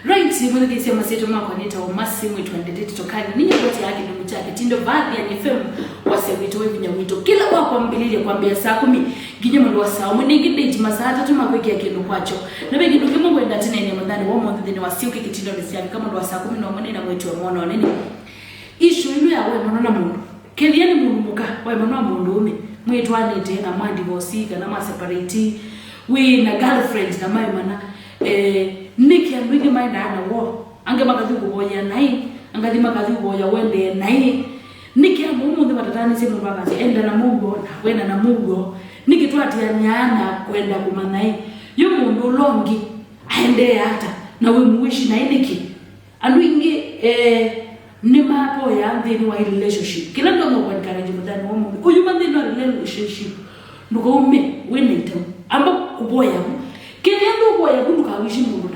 Right, mwana kisi ya maseto mwa kwa nita wa masi mwitu wandedeti tokani. Ninyo wati haki ni mchake. Tindo baadhi ya nifemu wase wito wevi na wito. Kila wako mbilili kwa mbia saa 10. Ginyo mwendo wa saa. Mwene nginde itimasa hata tumakweki ya kinu kwacho. Na begi nuke mungu enda tina ene mwadhani. Wamo dhini wasiuke kitindo nisiavi. Kama ndo wa saa 10 na mwene na mwetu wa mwana wanini. Ishu inu ya we mwanona mundu. Keli yani mundu muka. We mwanona mundu ume. Mwetu wanete na mwandi vosika na separate. We na girlfriend na mayu mana. Niki ya mwini maina ana wo ange makazi kuboya nai angazi makazi kuboya wende nai niki ya mumu watatani simu bakazi enda na mungu na wena na mungu niki tuati ya nyana kwenda kumanai yu mundu longi aende hata na we muishi na niki andu ingi ni mapo ya ndini wa relationship kila ndo ngo encourage mudani wo mundu uyu mandini wa relationship nduko ume wene itamu amba kuboya kile ndo kuboya kundu kawishi mundu